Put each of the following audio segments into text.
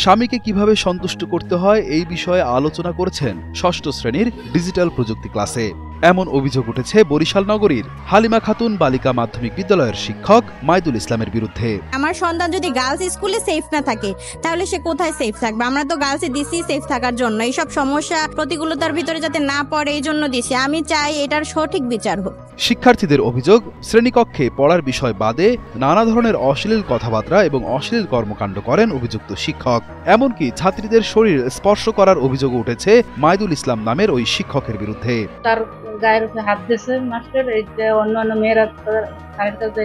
স্বামীকে কিভাবে সন্তুষ্ট করতে হয় এই বিষয়ে আলোচনা করেছেন ষষ্ঠ শ্রেণীর ডিজিটাল প্রযুক্তি ক্লাসে। এমন অভিযোগ উঠেছে বরিশাল নগরীর হালিমা খাতুন বালিকা মাধ্যমিক বিদ্যালয়ের শিক্ষক মাইদুল ইসলামের বিরুদ্ধে। আমার সন্তান যদি গার্লস স্কুলে সেফ না থাকে তাহলে সে কোথায় সেফ থাকবে? আমরা তো গার্লসে দিছি সেফ থাকার জন্য, এইসব সমস্যা প্রতিকূলতার ভিতরে যাতে না পড়ে এই জন্য দিছি। আমি চাই এটার সঠিক বিচার হোক। শিক্ষার্থীদের অভিযোগ, শ্রেণীকক্ষে পড়ার বিষয় বাদে নানা ধরনের অশ্লীল কথাবার্তা এবং অশ্লীল কর্মকাণ্ড করেন অভিযুক্ত শিক্ষক। এমনকি ছাত্রীদের শরীর স্পর্শ করার অভিযোগ উঠেছে মাইদুল ইসলাম নামের ওই শিক্ষকের বিরুদ্ধে। তার গায়ের উপরে হাত দিয়েছে মাস্টার, এই যে অন্যান্য মেয়েরা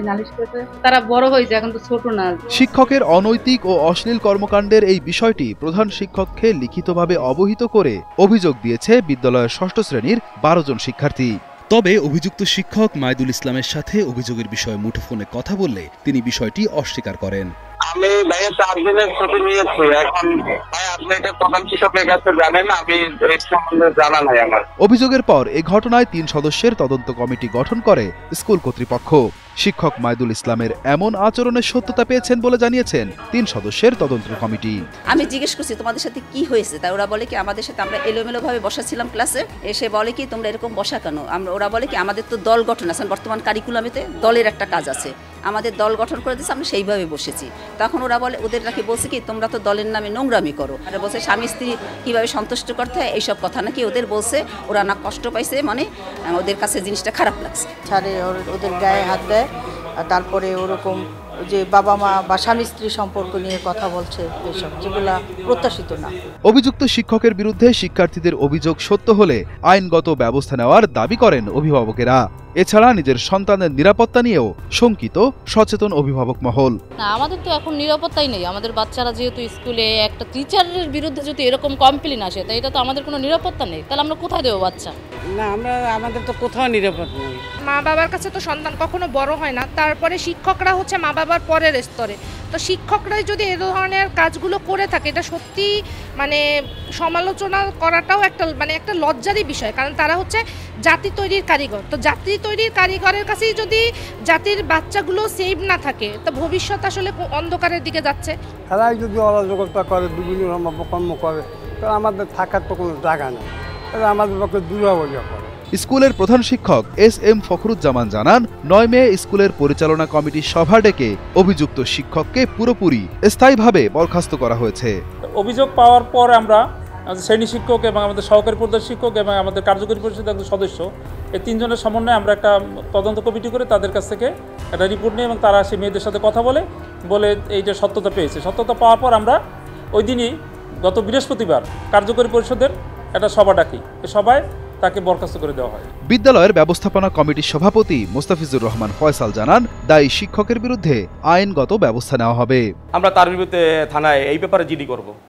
নালিশ করেছে, তারা বড় হয়েছে, এখন তো ছোট না। শিক্ষকের অনৈতিক ও অশ্লীল কর্মকাণ্ডের এই বিষয়টি প্রধান শিক্ষককে লিখিতভাবে অবহিত করে অভিযোগ দিয়েছে বিদ্যালয়ের ষষ্ঠ শ্রেণীর 12 জন শিক্ষার্থী। তবে অভিযুক্ত শিক্ষক মাইদুল ইসলামের সাথে অভিযোগের বিষয়ে মুঠোফোনে কথা বললে তিনি বিষয়টি অস্বীকার করেন। আমি ভাইয়া 4 দিনের ছুটি নিয়েছি, এখন ভাই আপনি এটা প্রধান শিক্ষকের কাছে জানেন, আমি এই সম্বন্ধে জানা নাই আমার। অভিযোগের পর এই ঘটনায় 3 সদস্যের তদন্ত কমিটি গঠন করে স্কুল কর্তৃপক্ষ। শিক্ষক মাইদুল ইসলামের এমন আচরণের সত্যতা পেয়েছেন বলে জানিয়েছেন 3 সদস্যের তদন্ত কমিটি। আমি জিজ্ঞেস করছি তোমাদের সাথে কি হয়েছে, তাই ওরা বলে কি আমাদের সাথে আমরা এলোমেলো ভাবে বসাছিলাম ক্লাসে, এসে বলে কি তোমরা এরকম বসা কেন? ওরা বলে কি আমাদের তো দল গঠন আছে, বর্তমান কারিকুলামেতে দলের একটা কাজ আছে, আমাদের দল গঠন করে দিয়েছে, আমরা সেইভাবে বসেছি। তখন ওরা বলে, ওদের নাকি বলছে কি তোমরা তো দলের নামে নোংরামি করো, আর বলছে স্বামী স্ত্রী কিভাবে সন্তুষ্ট করতে হয় এইসব কথা নাকি ওদের বলছে। ওরা না কষ্ট পাইছে, মানে ওদের কাছে জিনিসটা খারাপ লাগছে। ছাড়ে ওদের গায়ে হাত দেয়, তারপরে ওরকম যে বাবা মা বা স্বামী স্ত্রী সম্পর্ক নিয়ে কথা বলছে, এসব যেগুলা প্রত্যাশিত না। অভিযুক্ত শিক্ষকের বিরুদ্ধে শিক্ষার্থীদের অভিযোগ সত্য হলে আইনগত ব্যবস্থা নেওয়ার দাবি করেন অভিভাবকেরা। এছাড়া নিজের সন্তানের নিরাপত্তা নিয়েও শঙ্কিত সচেতন অভিভাবক মহল। না, আমাদের তো এখন নিরাপত্তাই নেই। আমাদের বাচ্চারা যেহেতু স্কুলে একটা টিচারের বিরুদ্ধে যদি এরকম কমপ্লেন আসে, তাই এটা তো আমাদের কোনো নিরাপত্তা নেই। তাহলে আমরা কোথায় দেবো বাচ্চা? না, আমাদের তো কোথাও নিরাপত্তা নেই। মা বাবার কাছে তো সন্তান কখনো বড় হয় না, তারপরে শিক্ষকরা হচ্ছে মা বাবার পরের স্তরে। তো শিক্ষকরাই যদি এ ধরনের কাজগুলো করে থাকে, এটা সত্যি মানে সমালোচনা করাটাও একটা লজ্জারই বিষয়, কারণ তারা হচ্ছে জাতি তৈরির কারিগর। তো জাতি তৈরির কারিগরের কাছেই যদি জাতির বাচ্চাগুলো সেভ না থাকে, তো ভবিষ্যৎ আসলে অন্ধকারের দিকে যাচ্ছে। তারাই যদি অরাজকতা করে, বিভিন্ন কর্ম করে, তাহলে আমাদের থাকার তো কোনো জায়গা নেই, তাহলে আমাদের পক্ষে দুর্বল করে। স্কুলের প্রধান শিক্ষক এস.এম. ফখরুজ্জামান জানান, 9 মে স্কুলের পরিচালনা কমিটির সভা ডেকে অভিযুক্ত শিক্ষককে পুরোপুরি স্থায়ীভাবে বরখাস্ত করা হয়েছে। অভিযোগ পাওয়ার পর আমরা শ্রেণী শিক্ষক এবং আমাদের সহকারী প্রধান শিক্ষক এবং আমাদের কার্যকরী পরিষদের একজন সদস্য, এই 3 জনের সমন্বয়ে আমরা একটা তদন্ত কমিটি করে তাদের কাছ থেকে একটা রিপোর্ট নিই এবং তারা সেই মেয়েদের সাথে কথা বলে এইটা সত্যতা পেয়েছে। সত্যতা পাওয়ার পর আমরা ওই দিনই গত বৃহস্পতিবার কার্যকরী পরিষদের একটা সভা ডাকি। এই সভায় তাকে বরখাস্ত করে দেওয়া হয়। বিদ্যালয়ের ব্যবস্থাপনা কমিটির সভাপতি মোস্তাফিজুর রহমান ফয়সাল জানান, দায়ী শিক্ষকের বিরুদ্ধে আইনগত ব্যবস্থা নেওয়া হবে। আমরা তার বিরুদ্ধে থানায় এই ব্যাপারে জিডি করব।